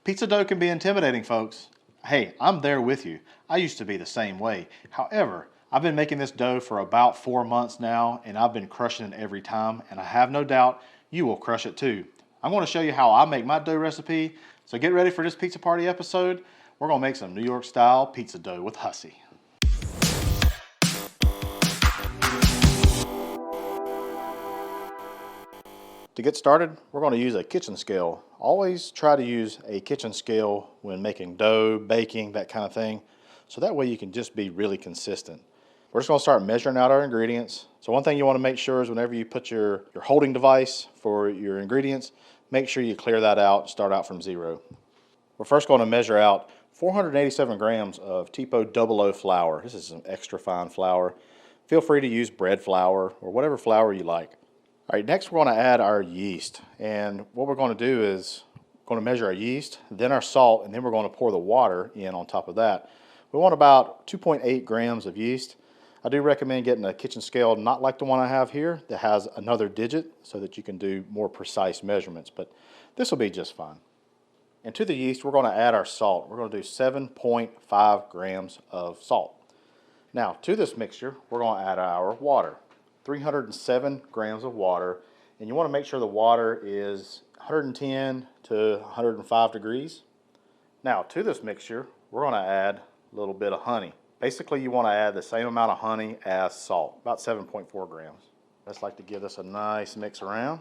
Pizza dough can be intimidating, folks. Hey, I'm there with you. I used to be the same way. However, I've been making this dough for about 4 months now, and I've been crushing it every time, and I have no doubt you will crush it too. I'm going to show you how I make my dough recipe, so get ready for this pizza party episode. We're going to make some New York style pizza dough with Hussey. To get started, we're going to use a kitchen scale. Always try to use a kitchen scale when making dough, baking, that kind of thing, so that way you can just be really consistent. We're just going to start measuring out our ingredients. So one thing you want to make sure is whenever you put your holding device for your ingredients, make sure you clear that out, start out from zero. We're first going to measure out 487 grams of Tipo 00 flour. This is some extra fine flour. Feel free to use bread flour or whatever flour you like. All right, next we're going to add our yeast, and what we're going to do is we're going to measure our yeast, then our salt, and then we're going to pour the water in on top of that. We want about 2.8 grams of yeast. I do recommend getting a kitchen scale, not like the one I have here, that has another digit so that you can do more precise measurements, but this will be just fine. And to the yeast, we're going to add our salt. We're going to do 7.5 grams of salt. Now, to this mixture, we're going to add our water. 307 grams of water, and you want to make sure the water is 110 to 105 degrees. Now to this mixture we're going to add a little bit of honey. Basically you want to add the same amount of honey as salt, about 7.4 grams. I just like to give this a nice mix around.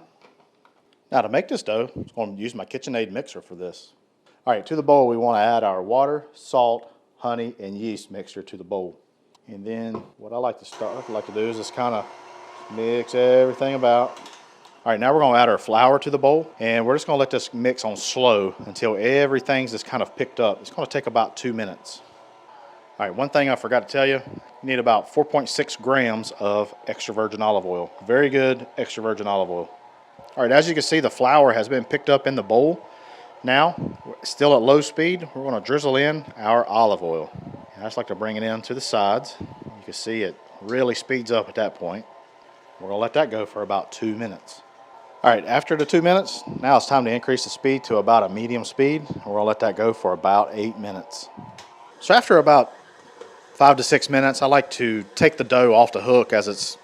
Now to make this dough, I'm going to use my KitchenAid mixer for this. Alright, to the bowl we want to add our water, salt, honey, and yeast mixture to the bowl. And then what I like to do is just kind of mix everything about. All right, now we're going to add our flour to the bowl, and we're just going to let this mix on slow until everything's just kind of picked up. It's going to take about 2 minutes. All right, one thing I forgot to tell you, you need about 4.6 grams of extra virgin olive oil. Very good extra virgin olive oil. All right, as you can see, the flour has been picked up in the bowl. Now, still at low speed, we're going to drizzle in our olive oil. And I just like to bring it in to the sides. You can see it really speeds up at that point. We're going to let that go for about 2 minutes. All right, after the 2 minutes, now it's time to increase the speed to about a medium speed. We're going to let that go for about 8 minutes. So after about 5 to 6 minutes, I like to take the dough off the hook as it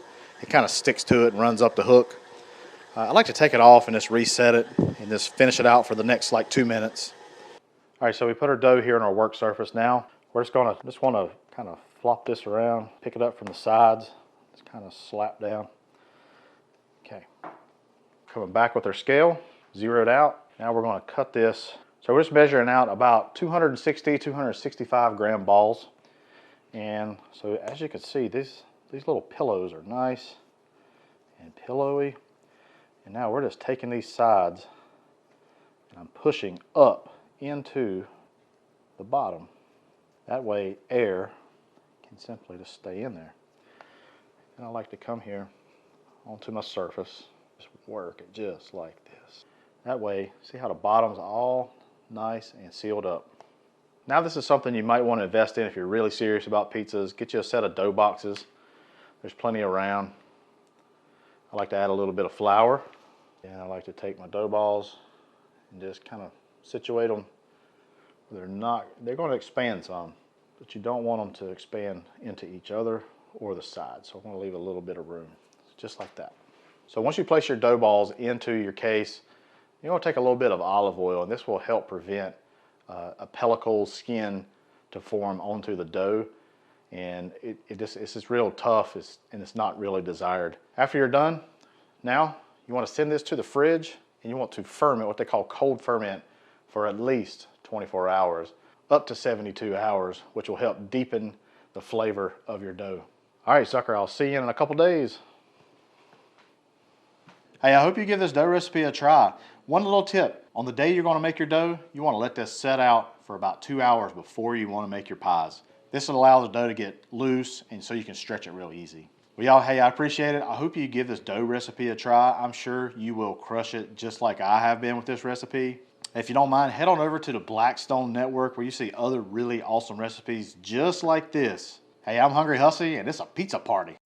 kind of sticks to it and runs up the hook. I like to take it off and just reset it and just finish it out for the next like 2 minutes. All right, so we put our dough here on our work surface now. We're just want to kind of flop this around, pick it up from the sides, just kind of slap down. Okay, coming back with our scale, zeroed out. Now we're going to cut this. So we're just measuring out about 260, 265 gram balls. And so as you can see, these little pillows are nice and pillowy. And now we're just taking these sides and I'm pushing up into the bottom. That way air can simply just stay in there. And I like to come here onto my surface, just work it just like this. That way, see how the bottom's all nice and sealed up. Now this is something you might want to invest in if you're really serious about pizzas. Get you a set of dough boxes. There's plenty around. I like to add a little bit of flour. And I like to take my dough balls and just kind of situate them where they're going to expand some, but you don't want them to expand into each other or the sides. So I'm going to leave a little bit of room. Just like that. So once you place your dough balls into your case, you're going to take a little bit of olive oil, and this will help prevent a pellicle skin to form onto the dough, and it's just real tough, and it's not really desired. After you're done, now you want to send this to the fridge, and you want to ferment, what they call cold ferment, for at least 24 hours, up to 72 hours, which will help deepen the flavor of your dough. All right, sucker, I'll see you in a couple days. Hey, I hope you give this dough recipe a try. One little tip, on the day you're going to make your dough, you want to let this set out for about 2 hours before you want to make your pies. This will allow the dough to get loose and so you can stretch it real easy. Well, y'all, hey, I appreciate it. I hope you give this dough recipe a try. I'm sure you will crush it just like I have been with this recipe. If you don't mind, head on over to the Blackstone Network where you see other really awesome recipes just like this. Hey, I'm Hungry Hussey, and it's a pizza party.